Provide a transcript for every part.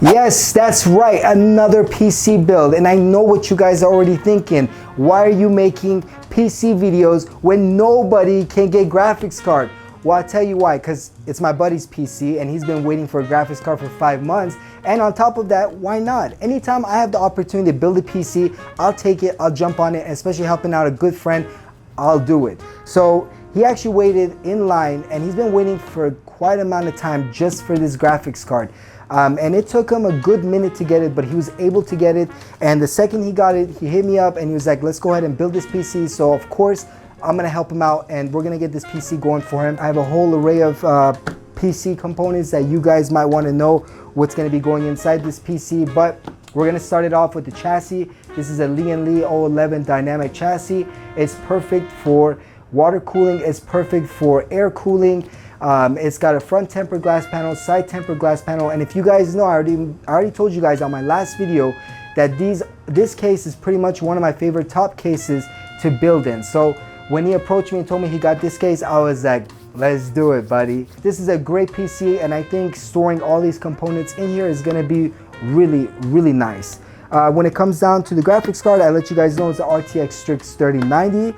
Yes, that's right, another PC build. And I know what you guys are already thinking. Why are you making PC videos when nobody can get graphics card? Well, I'll tell you why, because it's my buddy's PC and he's been waiting for a graphics card for 5 months. And on top of that, why not? Anytime I have the opportunity to build a PC, I'll take it, I'll jump on it, and especially helping out a good friend, I'll do it. So he actually waited in line and he's been waiting for quite an amount of time just for this graphics card. And it took him a good minute to get it, but he was able to get it. And the second he got it, he hit me up and he was like, let's go ahead and build this PC. So of course, I'm gonna help him out and we're gonna get this PC going for him. I have a whole array of PC components that you guys might wanna know what's gonna be going inside this PC, but we're gonna start it off with the chassis. This is a Lian 011 dynamic chassis. It's perfect for water cooling, it's perfect for air cooling. It's got a front tempered glass panel, side tempered glass panel, and if you guys know, I already told you guys on my last video that this case is pretty much one of my favorite top cases to build in. So when he approached me and told me he got this case, I was like, let's do it, buddy. This is a great PC, and I think storing all these components in here is gonna be really, really nice. When it comes down to the graphics card, I let you guys know it's the RTX STRIX 3090.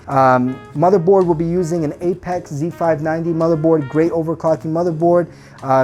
Motherboard will be using an Apex Z590 motherboard, great overclocking motherboard,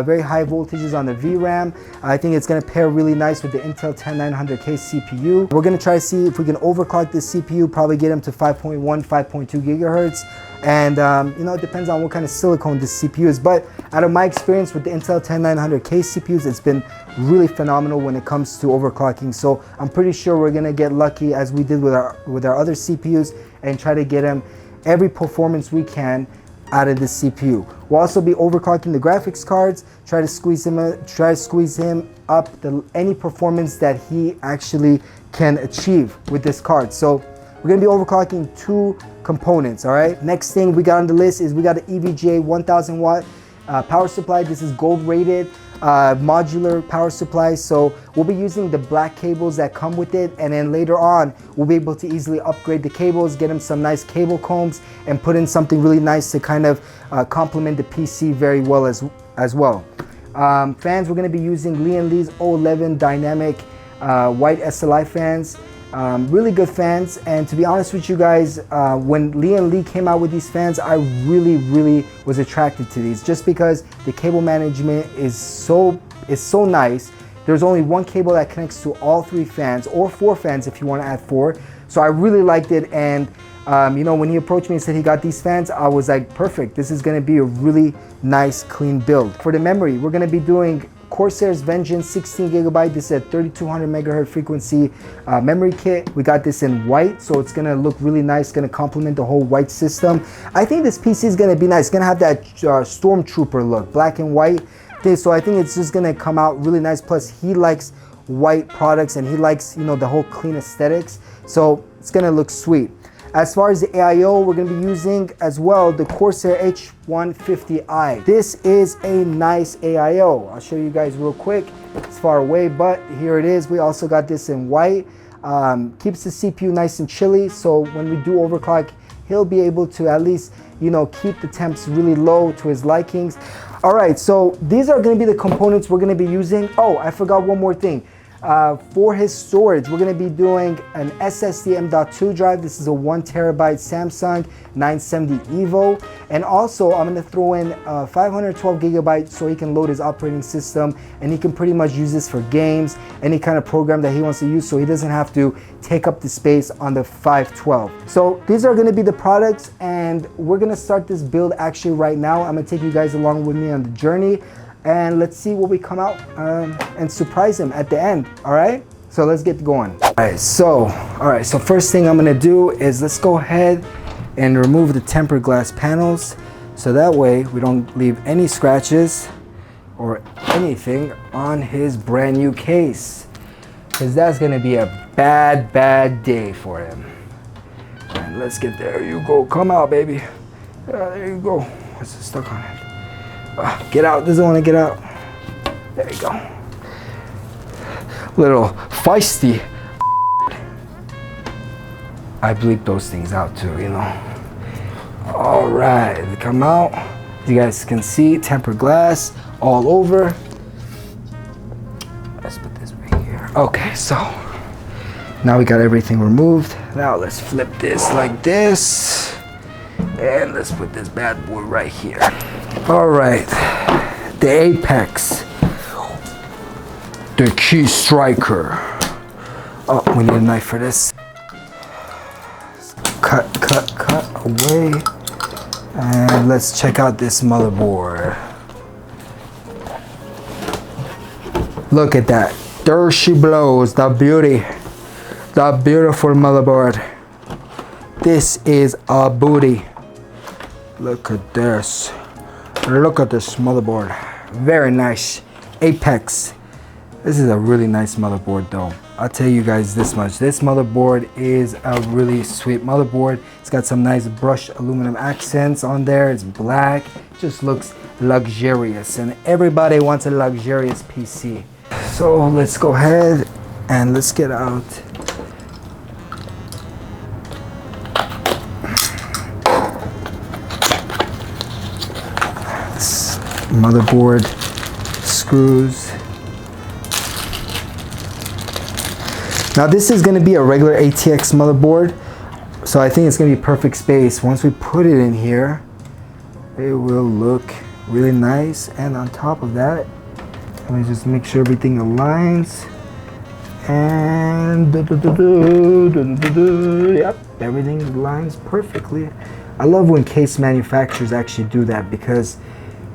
very high voltages on the VRAM. I think it's gonna pair really nice with the Intel 10900K CPU. We're gonna try to see if we can overclock this CPU, probably get them to 5.1, 5.2 gigahertz. And you know, it depends on what kind of silicone this CPU is, but out of my experience with the Intel 10900K CPUs, it's been really phenomenal when it comes to overclocking. So I'm pretty sure we're gonna get lucky as we did with our other CPUs and try to get them every performance we can out of this CPU. We'll also be overclocking the graphics cards, try to squeeze him up any performance that he actually can achieve with this card. So we're gonna be overclocking 2 components, all right? Next thing we got on the list is we got an EVGA 1000 watt power supply. This is gold rated modular power supply. So we'll be using the black cables that come with it. And then later on, we'll be able to easily upgrade the cables, get them some nice cable combs and put in something really nice to kind of complement the PC very well as well. Fans, we're gonna be using Lian 011 dynamic white SLI fans. Really good fans, and to be honest with you guys, when Lian came out with these fans, I really was attracted to these just because the cable management is so nice. There's only one cable that connects to all 3 fans, or 4 fans if you want to add 4. So I really liked it, and you know, when he approached me and said he got these fans, I was like, perfect. This is going to be a really nice, clean build. For the memory, we're going to be doing Corsair's Vengeance 16 gigabyte. This is a 3200 megahertz frequency memory kit. We got this in white, so it's gonna look really nice, gonna complement the whole white system. I think this PC is gonna be nice. It's gonna have that Stormtrooper look, black and white. So I think it's just gonna come out really nice. Plus he likes white products and he likes, you know, the whole clean aesthetics. So it's gonna look sweet. As far as the AIO, we're gonna be using as well the Corsair H150i. This is a nice AIO. I'll show you guys real quick. It's far away, but here it is. We also got this in white. Keeps the CPU nice and chilly, so when we do overclock, he'll be able to at least, you know, keep the temps really low to his likings. All right, so these are gonna be the components we're gonna be using. Oh, I forgot one more thing. For his storage, we're going to be doing an SSD M.2 drive. This is a 1 terabyte Samsung 970 EVO. And also, I'm going to throw in 512 gigabytes so he can load his operating system. And he can pretty much use this for games, any kind of program that he wants to use, so he doesn't have to take up the space on the 512. So these are going to be the products, and we're going to start this build actually right now. I'm going to take you guys along with me on the journey. And let's see what we come out and surprise him at the end. All right, so let's get going. All right, so first thing I'm gonna do is let's go ahead and remove the tempered glass panels, so that way we don't leave any scratches or anything on his brand new case, because that's gonna be a bad day for him. And let's get there. You go, come out, baby. There you go. It's stuck on it. Get out, doesn't want to get out. There you go. Little feisty. I bleep those things out too, you know. All right, come out. As you guys can see, tempered glass all over. Let's put put this right here. Okay, so now we got everything removed. Now let's flip this like this. And let's put this bad boy right here. All right, the apex, the key striker. Oh, we need a knife for this. Cut away. And let's check out this motherboard. Look at that. There she blows, the beauty. The beautiful motherboard. This is a booty. Look at this. Look at this motherboard. Very nice. Apex. This is a really nice motherboard though. I'll tell you guys this much. This motherboard is a really sweet motherboard. It's got some nice brushed aluminum accents on there. It's black. It just looks luxurious. And everybody wants a luxurious PC. So let's go ahead and let's get out this motherboard screws. Now this is going to be a regular ATX motherboard, so I think it's going to be perfect space. Once we put it in here, it will look really nice. And on top of that, let me just make sure everything aligns. And yep, everything aligns perfectly. I love when case manufacturers actually do that because it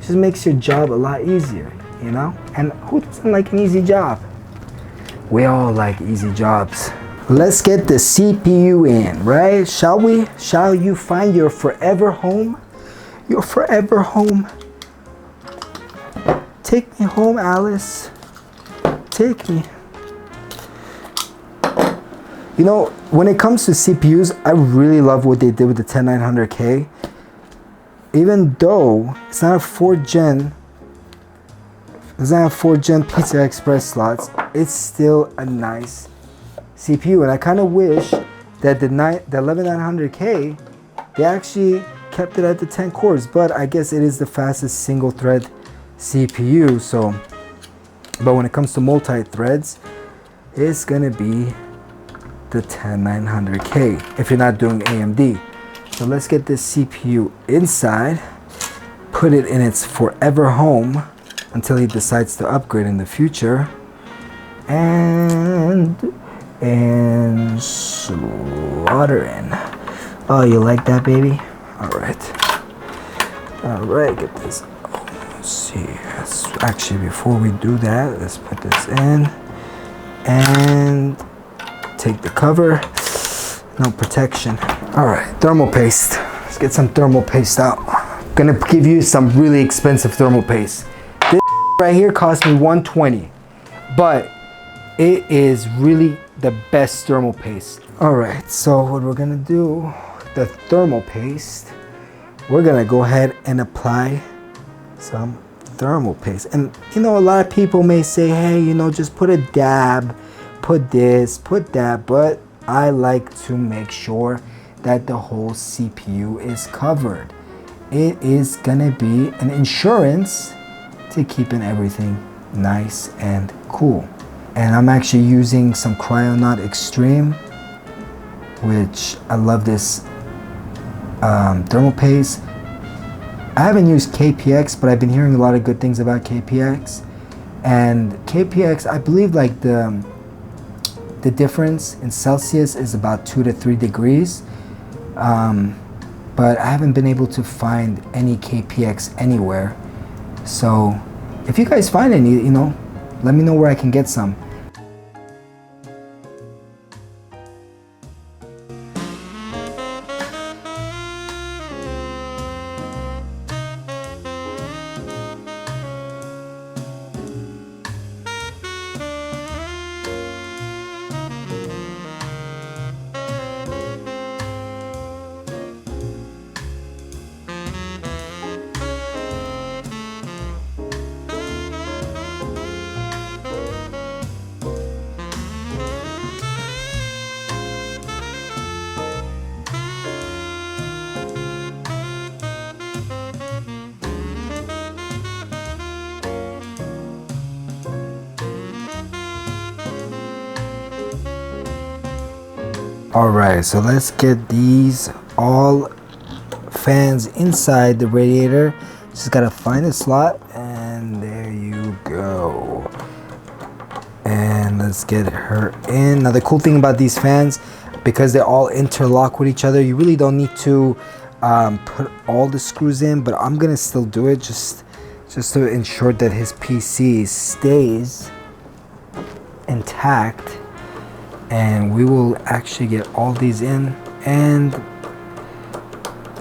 just makes your job a lot easier, you know? And who doesn't like an easy job? We all like easy jobs. Let's get the CPU in, right? Shall we? Shall you find your forever home? Your forever home. Take me home, Alice. Take me. You know, when it comes to CPUs, I really love what they did with the 10900K. Even though it's not a 4th gen, doesn't have 4th gen PCI Express slots, it's still a nice CPU. And I kind of wish that the 11900K, they actually kept it at the 10 cores, but I guess it is the fastest single thread CPU. So, but when it comes to multi-threads, it's gonna be the 10900K if you're not doing AMD. So let's get this CPU inside, put it in its forever home until he decides to upgrade in the future, and slaughter in. Oh, you like that, baby? All right, get this. Let's see. Actually, before we do that, let's put this in and take the cover. No protection. All right, thermal paste. Let's get some thermal paste out. I'm gonna give you some really expensive thermal paste. This right here cost me $120, but it is really the best thermal paste. All right, so what we're gonna do, the thermal paste, we're gonna go ahead and apply some thermal paste. And you know, a lot of people may say, hey, you know, just put a dab, put this, put that, but I like to make sure that the whole CPU is covered. It is gonna be an insurance to keeping everything nice and cool. And I'm actually using some Cryonaut Extreme, which I love this thermal paste. I haven't used KPX, but I've been hearing a lot of good things about KPX. And KPX, I believe like the difference in Celsius is about 2 to 3 degrees. But I haven't been able to find any KPX anywhere. So if you guys find any, you know, let me know where I can get some. Alright, so let's get these all fans inside the radiator. Just gotta find a slot, and there you go. And let's get her in. Now the cool thing about these fans, because they all interlock with each other, you really don't need to put all the screws in, but I'm gonna still do it just to ensure that his PC stays intact. And we will actually get all these in and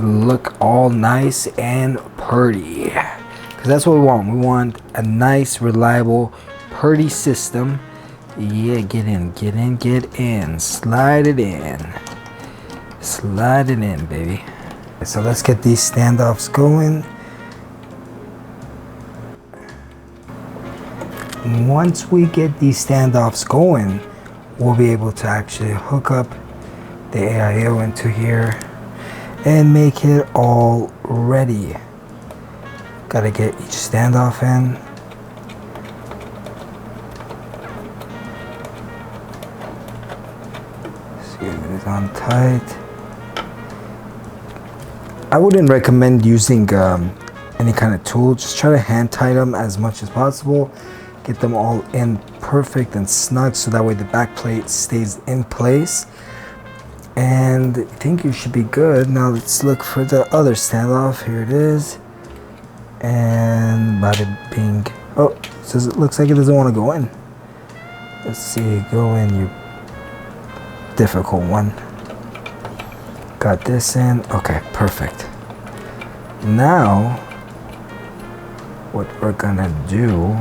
look all nice and pretty, because that's what we want. We want a nice, reliable, pretty system. Yeah, get in, slide it in, baby. So let's get these standoffs going. Once we get these standoffs going, we'll be able to actually hook up the AIO into here and make it all ready. Gotta get each standoff in. See if it is on tight. I wouldn't recommend using any kind of tool. Just try to hand tight them as much as possible. Get them all in perfect and snug, so that way the back plate stays in place. And I think you should be good. Now let's look for the other standoff. Here it is. And bada bing. Oh, so it looks like it doesn't want to go in. Let's see, go in, you difficult one. Got this in. Okay, perfect. Now what we're gonna do,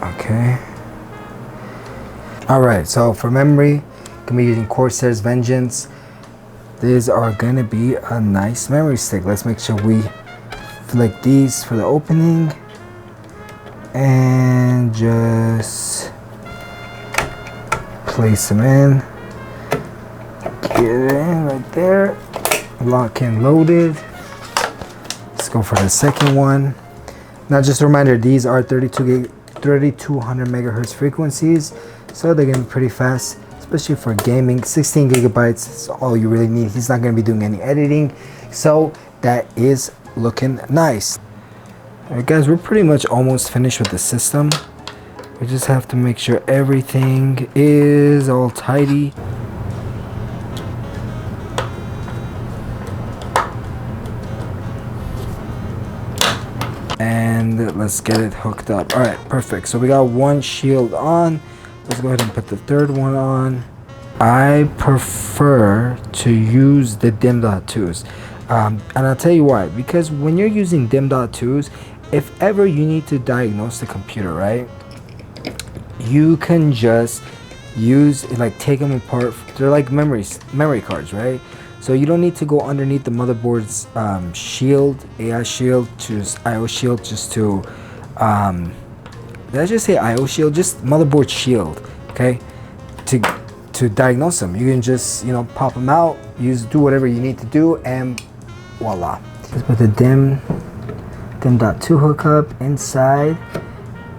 okay. Alright, so for memory, gonna be using Corsair's Vengeance. These are gonna be a nice memory stick. Let's make sure we flick these for the opening and just place them in. Get it in right there. Lock in, loaded. Let's go for the second one. Now just a reminder, these are 3200 megahertz frequencies, so they're gonna be pretty fast, especially for gaming. 16 gigabytes is all you really need. He's not gonna be doing any editing, so that is looking nice. Alright guys, we're pretty much almost finished with the system. We just have to make sure everything is all tidy. And let's get it hooked up. All right, perfect. So we got one shield on. Let's go ahead and put the third one on. I prefer to use the dim.2s. And I'll tell you why. Because when you're using dim.2s, if ever you need to diagnose the computer, right, you can just use, like, take them apart. They're like memory cards, right? So you don't need to go underneath the motherboard's shield, AI shield, just IO shield, just to, did I just say IO shield? Just motherboard shield, okay? To diagnose them, you can just, you know, pop them out, do whatever you need to do, and voila. Let's put the dim.2 hookup inside,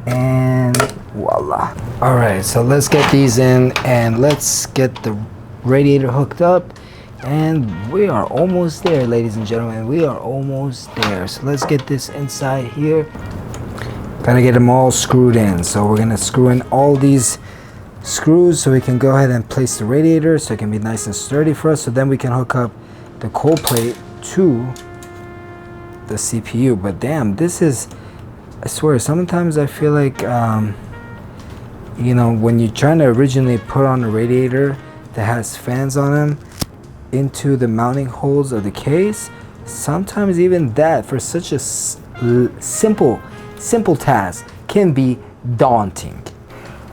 and voila. All right, so let's get these in, and let's get the radiator hooked up. And we are almost there, ladies and gentlemen. We are almost there. So let's get this inside here. Gotta get them all screwed in. So we're gonna screw in all these screws so we can go ahead and place the radiator so it can be nice and sturdy for us. So then we can hook up the cold plate to the CPU. But damn, this is, I swear, sometimes I feel like, you know, when you're trying to originally put on a radiator that has fans on them into the mounting holes of the case, sometimes even that, for such a simple task, can be daunting.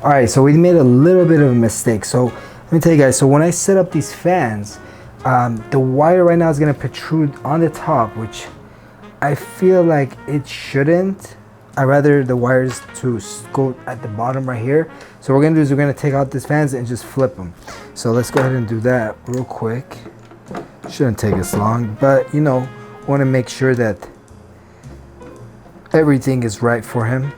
All right, so we made a little bit of a mistake. So let me tell you guys, so when I set up these fans, the wire right now is going to protrude on the top, which I feel like it shouldn't. I rather the wires to go at the bottom right here. So what we're gonna do is we're gonna take out these fans and just flip them. So let's go ahead and do that real quick. Shouldn't take us long, but you know, want to make sure that everything is right for him.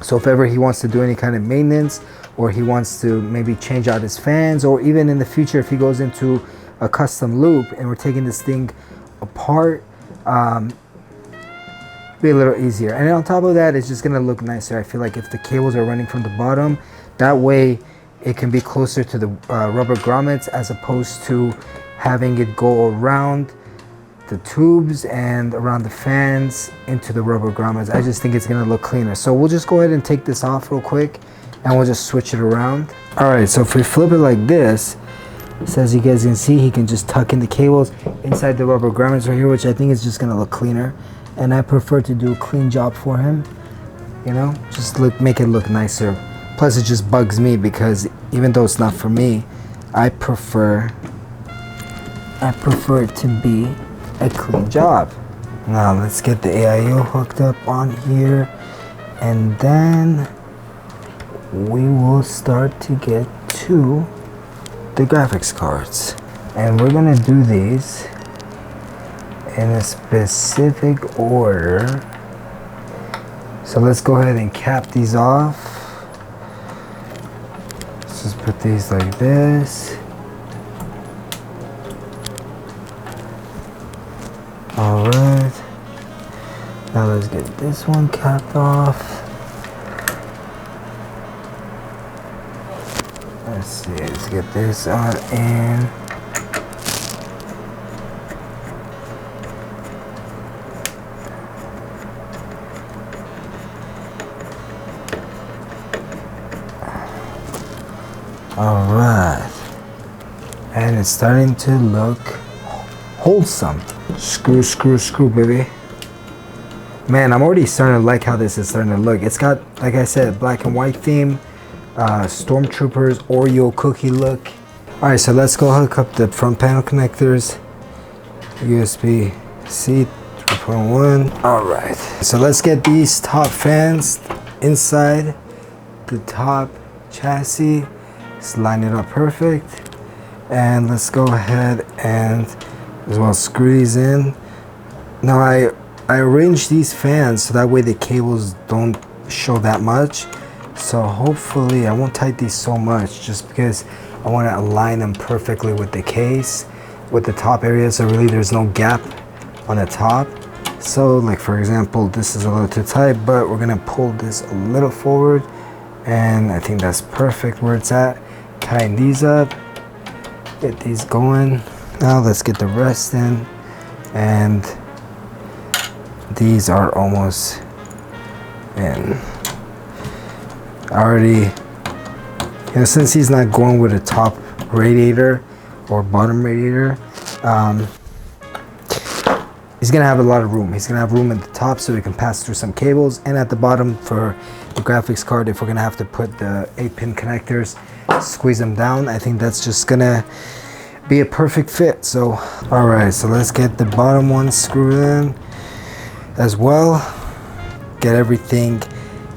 So if ever he wants to do any kind of maintenance, or he wants to maybe change out his fans, or even in the future if he goes into a custom loop and we're taking this thing apart, be a little easier. And on top of that, it's just gonna look nicer. I feel like if the cables are running from the bottom, that way it can be closer to the rubber grommets, as opposed to having it go around the tubes and around the fans into the rubber grommets. I just think it's gonna look cleaner. So we'll just go ahead and take this off real quick and we'll just switch it around. All right, so if we flip it like this, so as you guys can see, he can just tuck in the cables inside the rubber grommets right here, which I think is just gonna look cleaner. And I prefer to do a clean job for him, you know, just make it look nicer. Plus it just bugs me because even though it's not for me, I prefer it to be a clean job. Now let's get the AIO hooked up on here, and then we will start to get to the graphics cards. And we're gonna do these in a specific order. So let's go ahead and cap these off. Let's just put these like this. All right. Now let's get this one capped off. Let's see, let's get this on in. All right, and it's starting to look wholesome. Screw, screw, screw, baby. Man, I'm already starting to like how this is starting to look. It's got, like I said, black and white theme, Stormtroopers, Oreo cookie look. All right, so let's go hook up the front panel connectors. USB-C 3.1. All right, so let's get these top fans inside the top chassis. Let's line it up perfect, and let's go ahead and as well screw these in. Now I arranged these fans so that way the cables don't show that much. So hopefully I won't tighten these so much, just because I want to align them perfectly with the case, with the top area, so really there's no gap on the top. So like for example, this is a little too tight, but we're gonna pull this a little forward, and I think that's perfect where it's at. Tighten these up, get these going. Now let's get the rest in, and these are almost in. Already, you know, since he's not going with a top radiator or bottom radiator, he's gonna have a lot of room. He's gonna have room at the top so we can pass through some cables, and at the bottom for the graphics card, if we're gonna have to put the 8-pin connectors, squeeze them down. I think that's just gonna be a perfect fit. So all right, so let's get the bottom one screwed in as well, get everything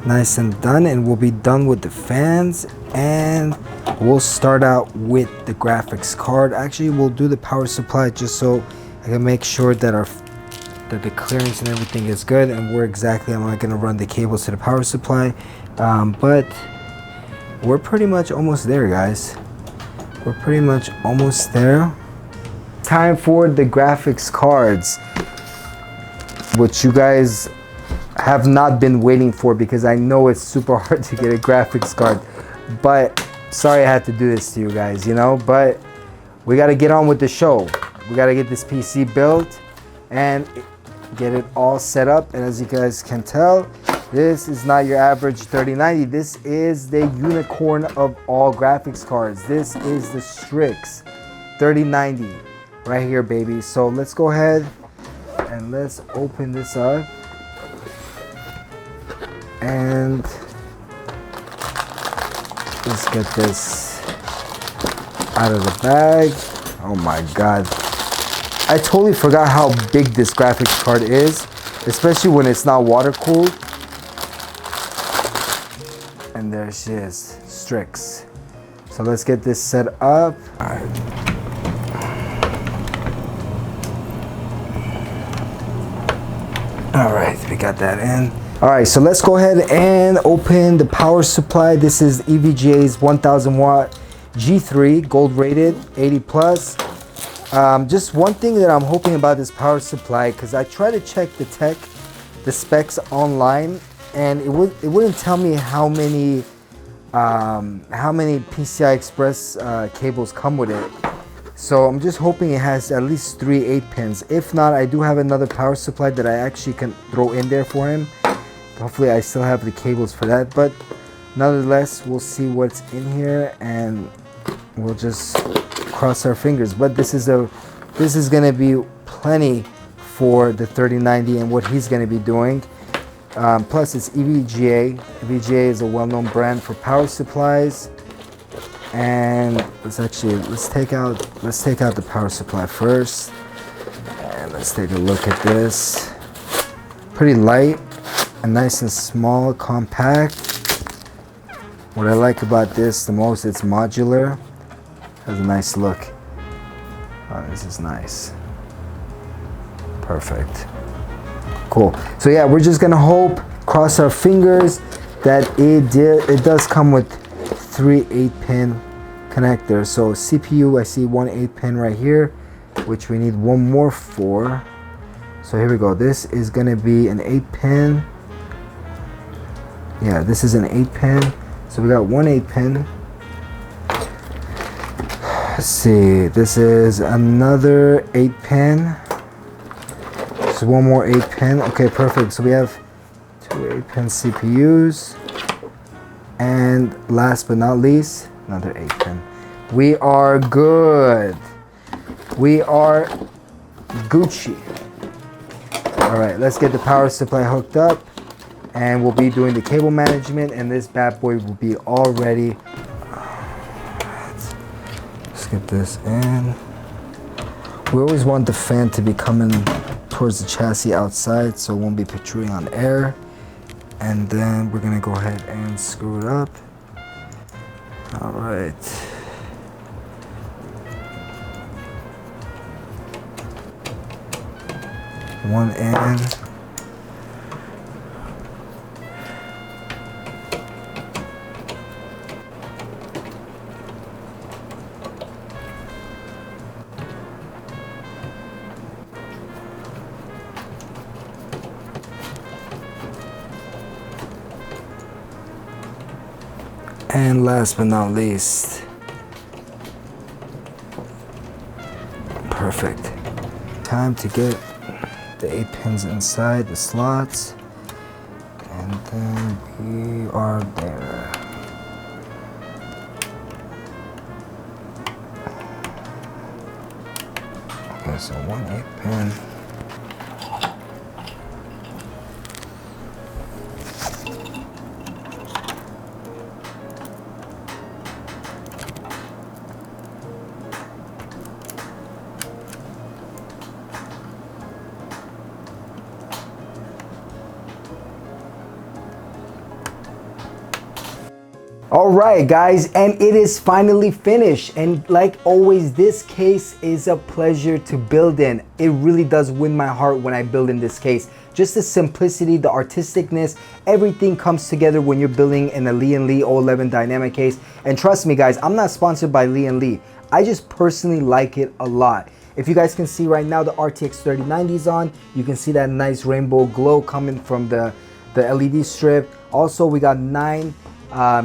nice and done, and we'll be done with the fans, and we'll start out with the graphics card. Actually, we'll do the power supply just so I can make sure that the clearance and everything is good, and where exactly am I going to run the cables to the power supply. But we're pretty much almost there, guys. We're pretty much almost there. Time for the graphics cards, which you guys have not been waiting for, because I know it's super hard to get a graphics card. But sorry I had to do this to you guys, you know, but we got to get on with the show. We got to get this PC built and get it all set up. And as you guys can tell, this is not your average 3090. This is the unicorn of all graphics cards. This is the STRIX 3090 right here, baby. So let's go ahead and let's open this up, and let's get this out of the bag. Oh my god, I totally forgot how big this graphics card is, especially when it's not water cooled. And there she is, STRIX. So let's get this set up. All right. All right, we got that in. All right, so let's go ahead and open the power supply. This is EVGA's 1000 watt G3, gold rated, 80 plus. Just one thing that I'm hoping about this power supply, because I try to check the specs online, and it wouldn't tell me how many PCI Express cables come with it. So I'm just hoping it has at least 3 8-pins. If not, I do have another power supply that I actually can throw in there for him. Hopefully I still have the cables for that, but nonetheless, we'll see what's in here and we'll just cross our fingers. But this is gonna be plenty for the 3090 and what he's gonna be doing. Plus it's EVGA. EVGA is a well-known brand for power supplies. And let's take out the power supply first. And let's take a look at this. Pretty light and nice and small, compact. What I like about this the most, it's modular. Has a nice look. Oh, this is nice. Perfect. Cool. So yeah, we're just gonna hope, cross our fingers, that it does come with 3 8-pin connectors. So CPU, I see 1 8-pin right here, which we need one more for. So here we go. This is gonna be an 8-pin. Yeah, this is an 8-pin. So we got 1 8-pin. Let's see. This is another 8-pin. So one more 8-pin. Okay, perfect. So we have 2 8-pin CPUs. And last but not least, another 8-pin. We are good. We are Gucci. All right, let's get the power supply hooked up. And we'll be doing the cable management, and this bad boy will be all ready. Let's get this in. We always want the fan to be coming towards the chassis outside so it won't be protruding on air. And then we're gonna go ahead and screw it up. All right. One end. And last but not least, perfect. Time to get the 8 pins inside the slots, and then we are there. Okay, so 1 8-pin. All right, guys, and it is finally finished. And like always, this case is a pleasure to build in. It really does win my heart when I build in this case. Just the simplicity, the artisticness, everything comes together when you're building in a Lian Li 011 dynamic case. And trust me, guys, I'm not sponsored by Lian Li. I just personally like it a lot. If you guys can see right now, the RTX 3090 is on. You can see that nice rainbow glow coming from the LED strip. Also, we got 9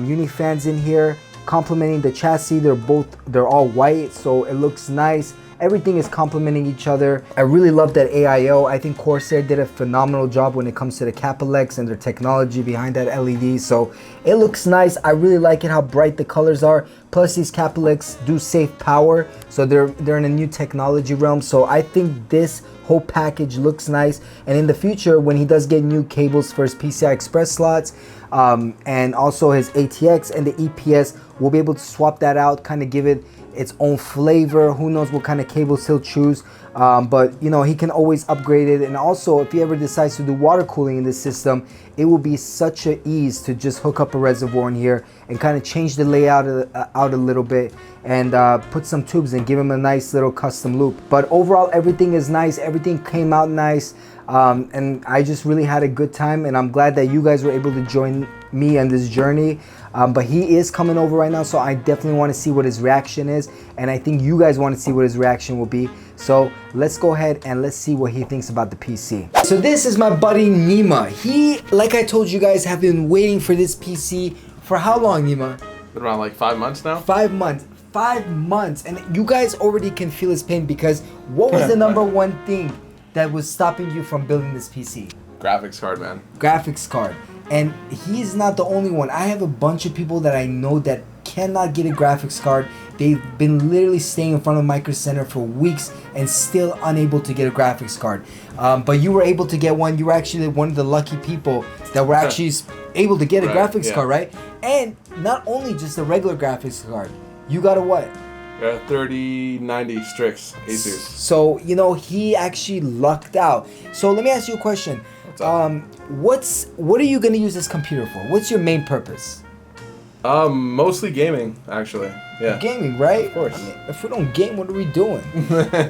uni fans in here complementing the chassis. They're all white, so it looks nice. Everything is complementing each other. I really love that AIO. I think Corsair did a phenomenal job when it comes to the Capilex and their technology behind that LED. So it looks nice. I really like it how bright the colors are. Plus these Capilex do save power, so they're in a new technology realm. So I think this whole package looks nice. And in the future, when he does get new cables for his PCI Express slots, and also his ATX and the EPS, we'll be able to swap that out, kind of give it its own flavor. Who knows what kind of cables he'll choose, but you know, he can always upgrade it. And also, if he ever decides to do water cooling in this system, it will be such an ease to just hook up a reservoir in here and kind of change the layout out a little bit and put some tubes and give him a nice little custom loop. But overall, everything is nice. Everything came out nice. And I just really had a good time, and I'm glad that you guys were able to join me on this journey. But he is coming over right now, so I definitely want to see what his reaction is, and I think you guys want to see what his reaction will be. So let's go ahead and let's see what he thinks about the PC. So this is my buddy Nima. He, like I told you guys, have been waiting for this PC for how long, Nima? Been around like 5 months now. 5 months. 5 months, and you guys already can feel his pain, because what was the number one thing that was stopping you from building this PC? Graphics card, man. Graphics card. And he's not the only one. I have a bunch of people that I know that cannot get a graphics card. They've been literally staying in front of Micro Center for weeks and still unable to get a graphics card. But you were able to get one. You were actually one of the lucky people that were actually able to get a graphics card, right? And not only just a regular graphics card. You got a what? Got a 3090 STRIX ASUS. So, you know, he actually lucked out. So let me ask you a question. What are you going to use this computer for? What's your main purpose? Mostly gaming, actually. Yeah. Gaming, right? Of course. I mean, if we don't game, what are we doing?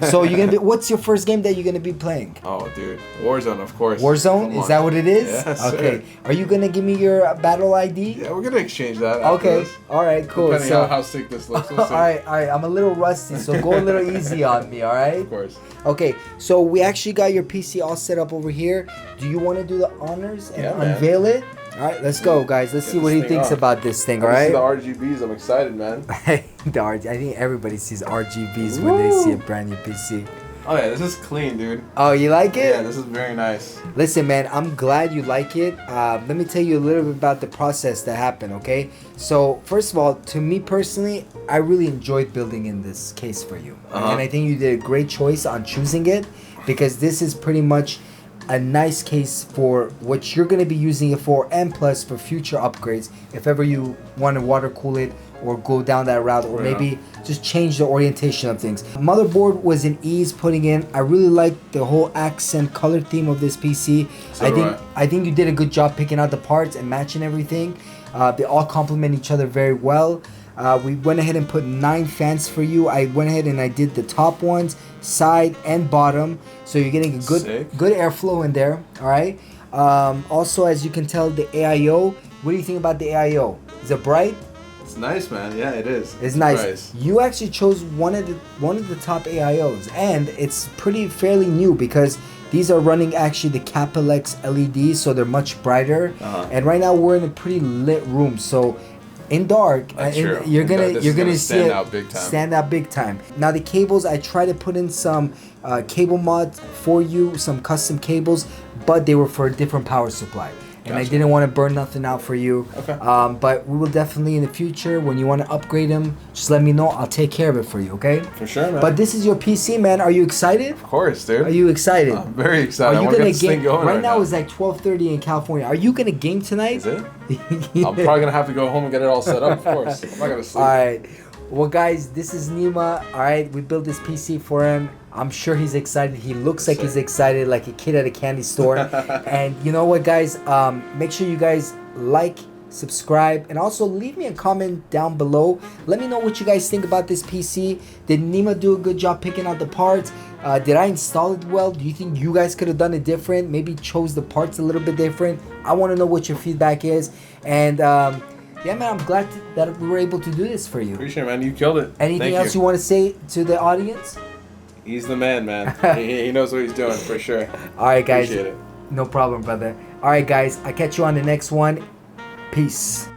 So you're gonna be. What's your first game that you're gonna be playing? Oh, dude, Warzone, of course. Warzone? Is that what it is? Yes, okay. sir. Are you gonna give me your battle ID? Yeah, we're gonna exchange that. Okay. All right. Cool. Depending on how sick this looks. We'll see. All right. I'm a little rusty, so go a little easy on me. All right. Of course. Okay. So we actually got your PC all set up over here. Do you want to do the honors and unveil it? All right, let's go, guys. Let's see what he thinks about this thing, all right? The RGBs, I'm excited, man. I think everybody sees RGBs when they see a brand new PC. Oh, yeah, this is clean, dude. Oh, you like it? Yeah, this is very nice. Listen, man, I'm glad you like it. Let me tell you a little bit about the process that happened, okay? So, first of all, to me personally, I really enjoyed building in this case for you. And I think you did a great choice on choosing it, because this is pretty much a nice case for what you're going to be using it for, and plus for future upgrades if ever you want to water cool it or go down that route, or maybe just change the orientation of things. Motherboard was an ease putting in. I really like the whole accent color theme of this PC. I think you did a good job picking out the parts and matching everything. They all complement each other very well. We went ahead and put 9 fans for you. I went ahead and I did the top ones, side and bottom, so you're getting a good airflow in there. All right. Also, as you can tell, the AIO. What do you think about the AIO? Is it bright? It's nice, man. Yeah, it is. It's nice. You actually chose one of the top AIOs, and it's fairly new, because these are running actually the Capilex LEDs, so they're much brighter. And right now we're in a pretty lit room, so in dark, you're gonna see it stand out big time. Now the cables, I try to put in some cable mods for you, some custom cables, but they were for a different power supply. And I didn't want to burn nothing out for you. Okay. But we will definitely in the future, when you want to upgrade them, just let me know. I'll take care of it for you, okay? For sure, man. But this is your PC, man. Are you excited? Of course, dude. Are you excited? I'm very excited. Are you gonna game? Right now it's like 12:30 in California. Are you gonna game tonight? Is it? I'm probably gonna have to go home and get it all set up, of course. I'm not gonna sleep. All right. Well, guys, this is Nima. All right, we built this PC for him. I'm sure he's excited. He looks like he's excited, like a kid at a candy store. And you know what, guys? Make sure you guys like, subscribe, and also leave me a comment down below. Let me know what you guys think about this PC. Did Nima do a good job picking out the parts? Did I install it well? Do you think you guys could have done it different? Maybe chose the parts a little bit different? I want to know what your feedback is. And yeah, man, I'm glad that we were able to do this for you. Appreciate it, man. You killed it. Anything else you want to say to the audience? He's the man, man. he knows what he's doing, for sure. All right, guys. Appreciate it. No problem, brother. All right, guys. I'll catch you on the next one. Peace.